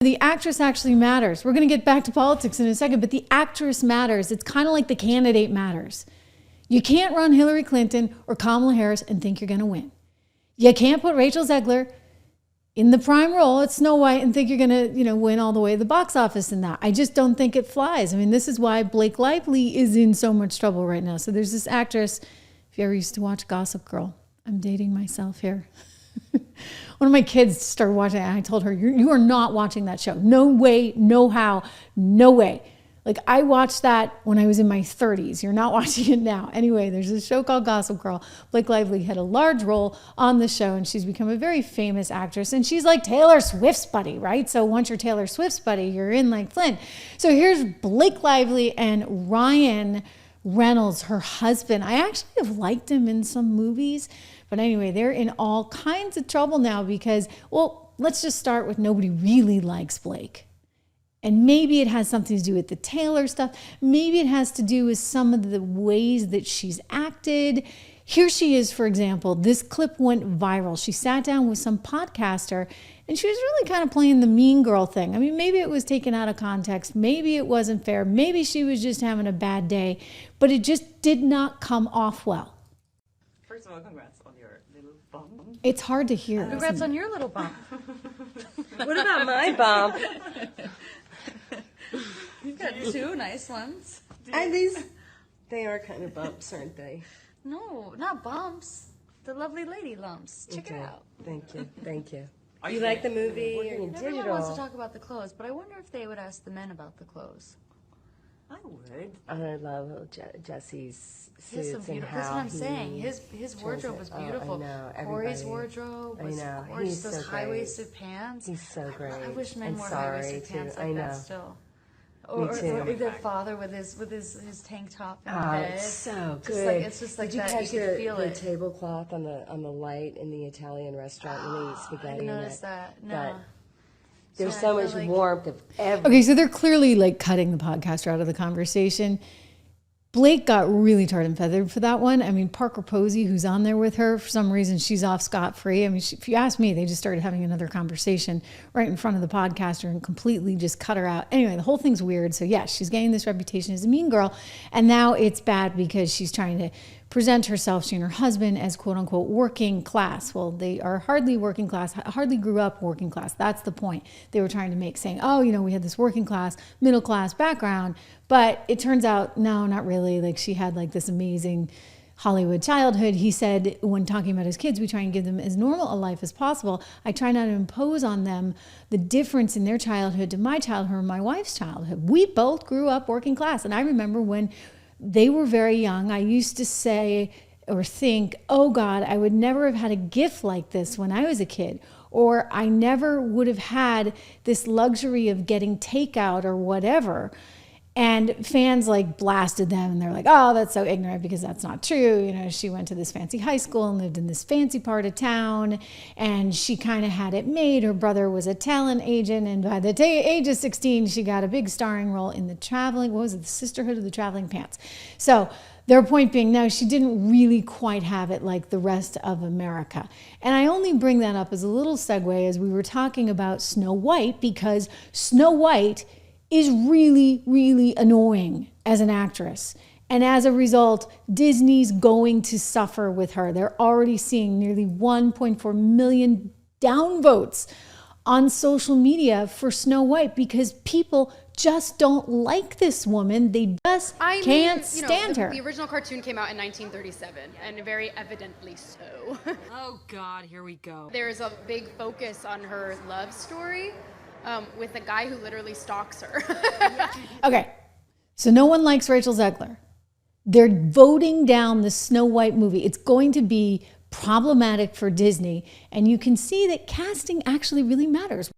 The actress actually matters. We're going to get back to politics in a second, but the actress matters. It's kind of like the candidate matters. You can't run Hillary Clinton or Kamala Harris and think you're going to win. You can't put Rachel Zegler in the prime role at Snow White and think you're going to, win all the way to the box office in that. I just don't think it flies. I mean, this is why Blake Lively is in so much trouble right now. So there's this actress, if you ever used to watch Gossip Girl, I'm dating myself here. One of my kids started watching it, and I told her, you are not watching that show. No way, no how, no way. Like, I watched that when I was in my 30s. You're not watching it now. Anyway, there's a show called Gossip Girl. Blake Lively had a large role on the show, and she's become a very famous actress. And she's like Taylor Swift's buddy, right? So once you're Taylor Swift's buddy, you're in like Flynn. So here's Blake Lively and Ryan Reynolds, her husband. I actually have liked him in some movies. But anyway, they're in all kinds of trouble now because, well, let's just start with nobody really likes Blake. And maybe it has something to do with the Taylor stuff. Maybe it has to do with some of the ways that she's acted. Here she is, for example, this clip went viral. She sat down with some podcaster and she was really kind of playing the mean girl thing. I mean, maybe it was taken out of context. Maybe it wasn't fair. Maybe she was just having a bad day, but it just did not come off well. First of all, congrats on your little bump. It's hard to hear. Congrats on your little bump. What about my bump? You've got two nice ones. And they are kind of bumps, aren't they? No, not bumps. The lovely lady lumps. Check it out. Thank you. You like the movie? Or you Everyone digital? wants to talk about the clothes, but I wonder if they would ask the men about the clothes. I would. I love Jesse's He has some suits and beautiful. That's how what I'm saying. His wardrobe was beautiful. I know. Corey's Everybody. wardrobe I was know. gorgeous. He's Those so great. high-waisted pants. He's so great. I wish men And wore sorry, high-waisted pants too. like I that know. still. Me too. Or their father with his tank top in Oh, bed. it's so Just good. like, it's just like Did you that. catch You could feel the it. tablecloth on the light in the Italian restaurant when they eat I spaghetti? didn't and notice that. No. There's So so I much feel like- warmth of everything. Okay, so they're clearly like cutting the podcaster out of the conversation. Blake got really tarred and feathered for that one. I mean, Parker Posey, who's on there with her, for some reason, she's off scot-free. I mean, if you ask me, they just started having another conversation right in front of the podcaster and completely just cut her out. Anyway, the whole thing's weird. So yes, she's getting this reputation as a mean girl. And now it's bad because she's trying to present herself, she and her husband, as quote unquote working class. Well, they are hardly working class, hardly grew up working class. That's the point they were trying to make, saying, oh, we had this working class, middle class background. But it turns out, no, not really. Like, she had like this amazing Hollywood childhood. He said when talking about his kids, we try and give them as normal a life as possible. I try not to impose on them the difference in their childhood to my childhood or my wife's childhood. We both grew up working class. And I remember when they were very young, I used to say or think, oh God, I would never have had a gift like this when I was a kid. Or I never would have had this luxury of getting takeout or whatever. And fans like blasted them and they're like, oh, that's so ignorant because that's not true. She went to this fancy high school and lived in this fancy part of town and she kind of had it made. Her brother was a talent agent and by the age of 16, she got a big starring role in the Sisterhood of the Traveling Pants. So their point being, no, she didn't really quite have it like the rest of America. And I only bring that up as a little segue as we were talking about Snow White because Snow White is really, really annoying as an actress. And as a result, Disney's going to suffer with her. They're already seeing nearly 1.4 million downvotes on social media for Snow White because people just don't like this woman. They just can't stand her. The original cartoon came out in 1937, and very evidently so. Oh God, here we go. There's a big focus on her love story with a guy who literally stalks her. Okay, so no one likes Rachel Zegler. They're voting down the Snow White movie. It's going to be problematic for Disney, and you can see that casting actually really matters.